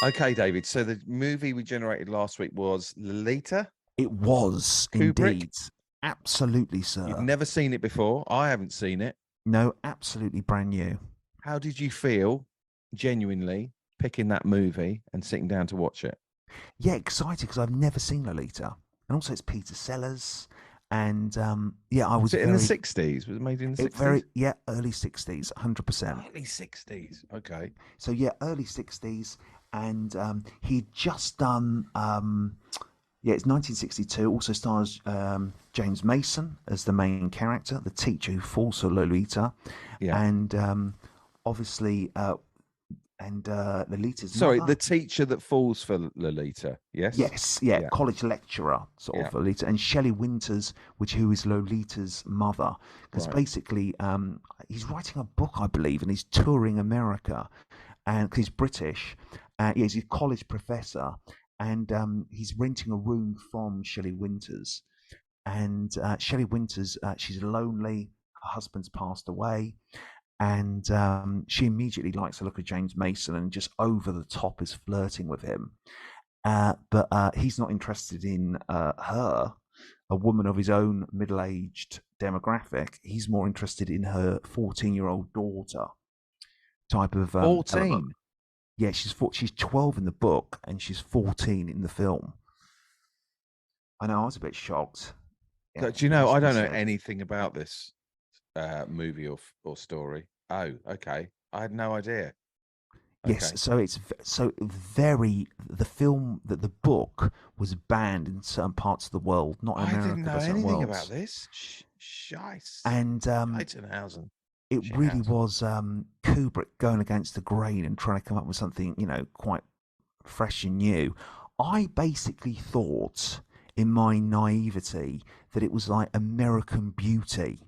Okay, David. So the movie we generated last week was Lolita, It was Kubrick. indeed. Absolutely, You've sir. never seen it before. I haven't seen it. No, absolutely brand new. How did you feel, genuinely, picking that movie and sitting down to watch it? Yeah, excited because I've never seen Lolita. And also it's Peter Sellers. And yeah, I Was was it in the very, 60s? Was it made in the 60s? yeah, early 60s, 100%. Early 60s. Okay. So yeah, early 60s. And he'd just done, yeah, it's 1962. Also stars James Mason as the main character, the teacher who falls for Lolita. Yeah. And obviously, Lolita's Sorry, mother. the teacher that falls for Lolita. Yes? Yes, yeah, Yeah. college lecturer, sort Yeah. of Lolita, and Shelley Winters, who is Lolita's mother, because Right. basically, he's writing a book, I believe, and he's touring America, and 'cause he's British, yeah, he's a college professor, and he's renting a room from Shelley Winters, and Shelley Winters, she's lonely, her husband's passed away, and she immediately likes the look of James Mason and just over the top is flirting with him. But he's not interested in her, a woman of his own middle aged demographic. He's more interested in her 14-year-old daughter type of element. 14. Yeah, she's 12 in the book and she's 14 in the film. I know, I was a bit shocked. Yeah, Do you know, I initially don't know said. anything about this movie or story. Oh, okay. I had no idea. Yes, Okay. so it's so very the book was banned in certain parts of the world, not in I didn't America, know but certain anything about worlds, this. Shice. and Scheitenhausen. it really Shithouse. was Kubrick going against the grain and trying to come up with something, quite fresh and new. I basically thought, in my naivety, that it was like American Beauty,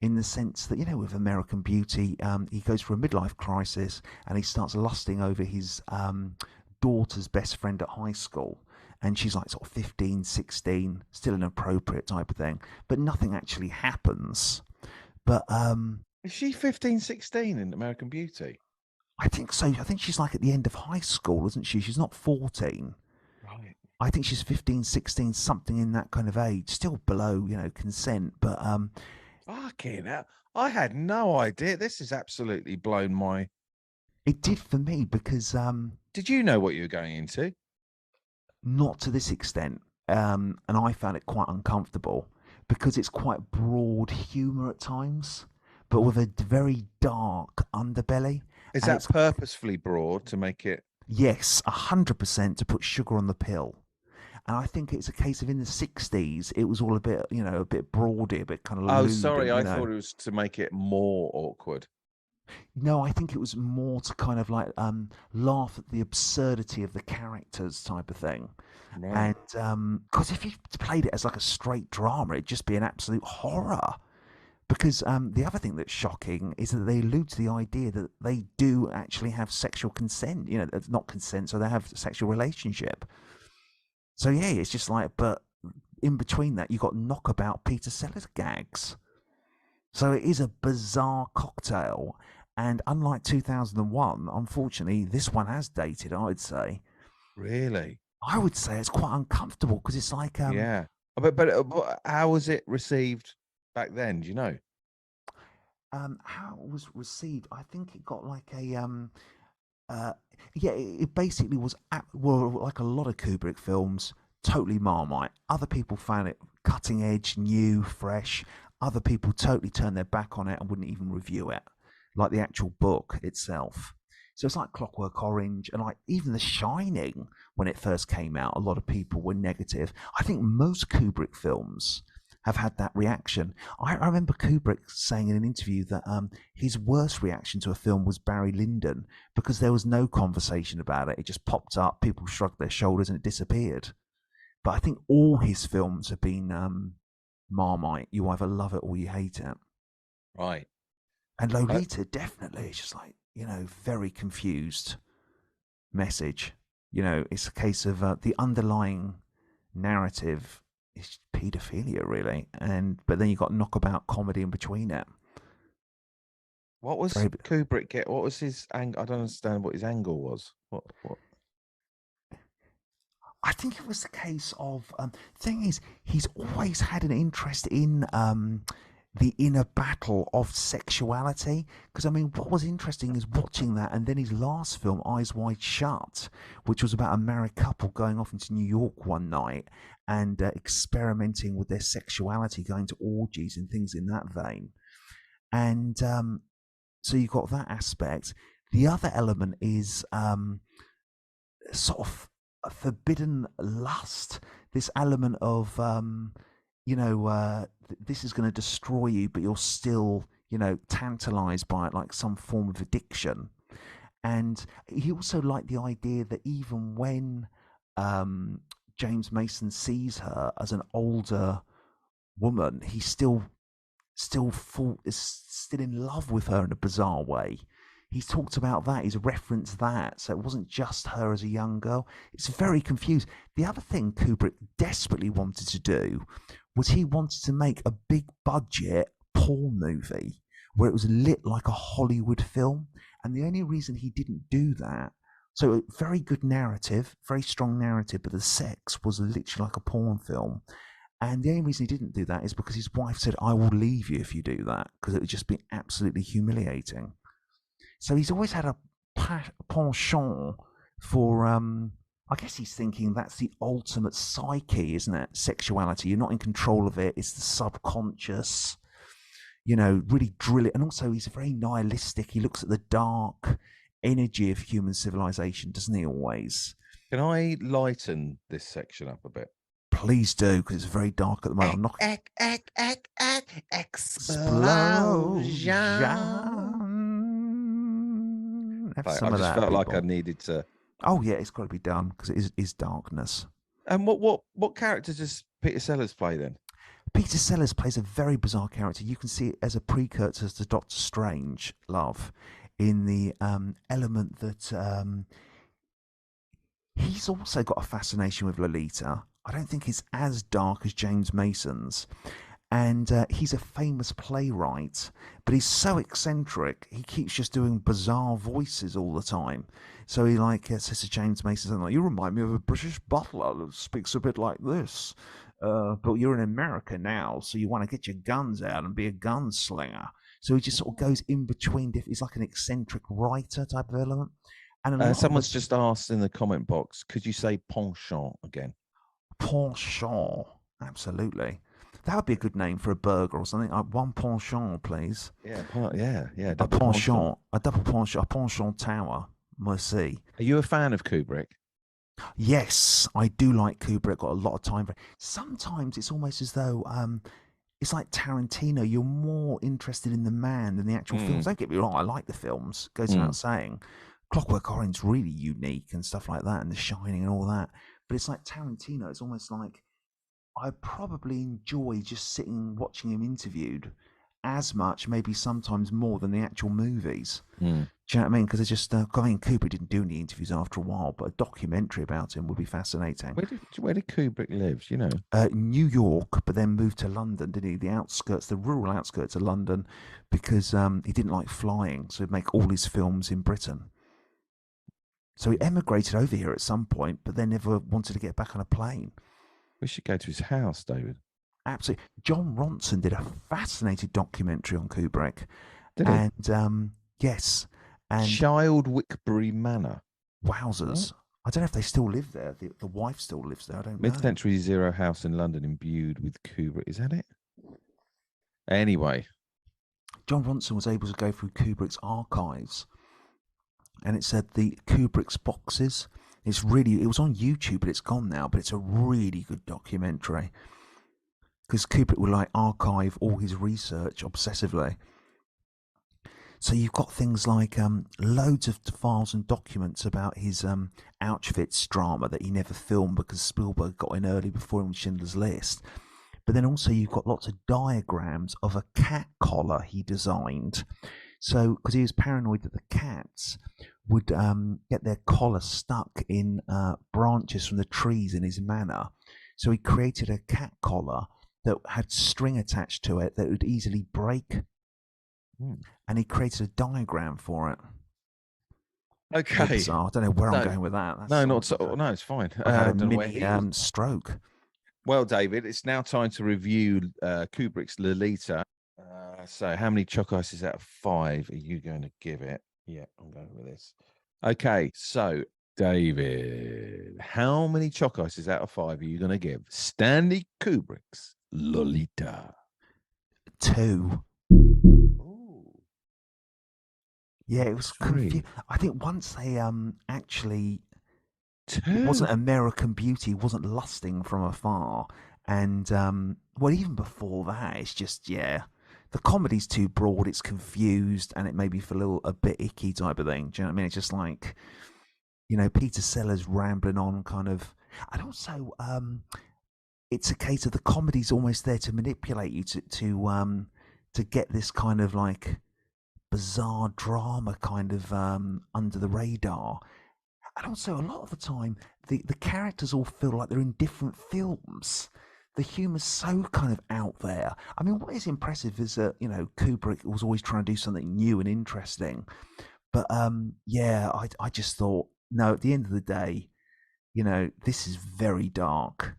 in the sense that, with American Beauty, he goes through a midlife crisis and he starts lusting over his daughter's best friend at high school. And she's like sort of 15, 16, still inappropriate type of thing. But nothing actually happens. But Is she 15, 16 in American Beauty? I think so. I think she's like at the end of high school, isn't she? She's not 14. Right. I think she's 15, 16, something in that kind of age. Still below, consent. But Fucking hell. I had no idea. This has absolutely blown my. it did for me because Did you know what you were going into? not to this extent. And I found it quite uncomfortable because it's quite broad humour at times, but with a very dark underbelly. Is And that it's, purposefully broad to make it? yes, 100% to put sugar on the pill. And I think it's a case of in the 60s, it was all a bit, a bit broady, a bit kind of Oh, lewd, sorry. and, I thought it was to make it more awkward. No, I think it was more to kind of like laugh at the absurdity of the characters type of thing. Right. And because if you played it as like a straight drama, it'd just be an absolute horror. Because the other thing that's shocking is that they allude to the idea that they do actually have sexual consent. It's not consent, so they have sexual relationship. So yeah, it's just like, but in between that, you got knockabout Peter Sellers gags. So it is a bizarre cocktail. And unlike 2001, unfortunately, this one has dated, Really? I would say it's quite uncomfortable because it's like, Yeah. But how was it received back then? Do you know? how it was received. I think it got like uh, yeah, it basically was, well, like a lot of Kubrick films, totally Marmite. Other people found it cutting edge, new, fresh. Other people totally turned their back on it and wouldn't even review it, like the actual book itself. So it's like Clockwork Orange, and like even The Shining, when it first came out, a lot of people were negative. I think most Kubrick films have had that reaction. I remember Kubrick saying in an interview that his worst reaction to a film was Barry Lyndon because there was no conversation about it. It just popped up, people shrugged their shoulders, and it disappeared. But I think all his films have been Marmite. You either love it or you hate it. Right. And Uh, Lolita, definitely, it's just like, very confused message. It's a case of the underlying narrative is paedophilia, really, but then you got knockabout comedy in between it. what was Very, Kubrick get? What was his angle? I don't understand what his angle was. What? I think it was the case of thing is he's always had an interest in the inner battle of sexuality. Because I mean, what was interesting is watching that, and then his last film, Eyes Wide Shut, which was about a married couple going off into New York one night and experimenting with their sexuality, going to orgies and things in that vein. And so you've got that aspect. The other element is sort of a forbidden lust. This element of this is going to destroy you, but you're still tantalized by it, like some form of addiction. And he also liked the idea that even when um, James Mason sees her as an older woman, he is still in love with her in a bizarre way. He's talked about that. He's referenced that. So it wasn't just her as a young girl. It's very confused. The other thing Kubrick desperately wanted to do was he wanted to make a big budget porn movie where it was lit like a Hollywood film. And the only reason he didn't do that, so very good narrative, very strong narrative, but the sex was literally like a porn film. And the only reason he didn't do that is because his wife said, "I will leave you if you do that," because it would just be absolutely humiliating. So he's always had a penchant for, I guess he's thinking that's the ultimate psyche, isn't it? Sexuality. You're not in control of it. It's the subconscious, really drill it. And also, he's very nihilistic. He looks at the dark energy of human civilization, doesn't he, always? Can I lighten this section up a bit? Please do, because it's very dark at the moment. I'm not. Explosion. Have Like, I some of just that, felt like I people. needed to. Oh yeah, it's got to be done because it is darkness. And what character does Peter Sellers play then? Peter Sellers plays a very bizarre character. You can see it as a precursor to Doctor Strange, love, in the element that he's also got a fascination with Lolita. I don't think it's as dark as James Mason's. And he's a famous playwright, but he's so eccentric. He keeps just doing bizarre voices all the time. So he says to James Mason, something like, "You remind me of a British butler that speaks a bit like this. But you're in America now, so you want to get your guns out and be a gunslinger." So he just sort of goes in between. He's like an eccentric writer type of element. And a lot of Someone's us, just asked in the comment box, could you say penchant again? penchant, absolutely. That would be a good name for a burger or something. One penchant, please. Yeah, yeah, A double penchant. penchant, a double penchant, a penchant tower. Merci. Are you a fan of Kubrick? Yes, I do like Kubrick. Got a lot of time for it. Sometimes it's almost as though it's like Tarantino. You're more interested in the man than the actual films. Mm, Don't get me wrong. I like the films. Goes without mm. saying. Clockwork Orange really unique and stuff like that, and The Shining and all that. But it's like Tarantino. It's almost like I probably enjoy just sitting watching him interviewed as much, maybe sometimes more than the actual movies. Mm. Do you know what I mean? Because it's just, I mean, Cooper didn't do any interviews after a while, but a documentary about him would be fascinating. Where did Kubrick live? You know, New York, but then moved to London, didn't he? The outskirts, the rural outskirts of London, because he didn't like flying, so he'd make all his films in Britain. So he emigrated over here at some point, but then never wanted to get back on a plane. we should go to his house, David. Absolutely. John Ronson did a fascinating documentary on Kubrick, Did he? and yes, and Child Wickbury Manor. What? wowzers. I don't know if they still live there. The wife still lives there. I don't know. Mid-century Zero house in London imbued with Kubrick. Is that it? Anyway, John Ronson was able to go through Kubrick's archives, and it said the Kubrick's boxes. It was on YouTube, but it's gone now. But it's a really good documentary because Kubrick would like archive all his research obsessively. So you've got things like loads of files and documents about his Auschwitz drama that he never filmed because Spielberg got in early before him with Schindler's List. But then also you've got lots of diagrams of a cat collar he designed. So because he was paranoid that the cats would get their collar stuck in branches from the trees in his manor, so he created a cat collar that had string attached to it that would easily break, hmm. and he created a diagram for it. Very Okay. bizarre. I don't know where I'm No, going with that. That's no, not almost like so. a No, it's fine. I've had I a don't know where mini he was. stroke. Well, David, it's now time to review Kubrick's Lolita. So, how many choc ices out of 5 are you going to give it? Yeah, I'm going with this. Okay, so David, how many choc ices out of 5 are you going to give Stanley Kubrick's Lolita? 2. Ooh, Yeah, it number was confused. 3. I think once they actually, it wasn't 2. American Beauty, it wasn't Lusting from Afar, and well, even before that, it's just yeah, the comedy's too broad, it's confused, and it made me feel a bit icky type of thing. Do you know what I mean? It's just like Peter Sellers rambling on, kind of, and also it's a case of the comedy's almost there to manipulate you to get this kind of like bizarre drama kind of under the radar. And also, a lot of the time, the characters all feel like they're in different films. The humor's so kind of out there. I mean, what is impressive is that Kubrick was always trying to do something new and interesting. But yeah, I just thought no. At the end of the day, this is very dark.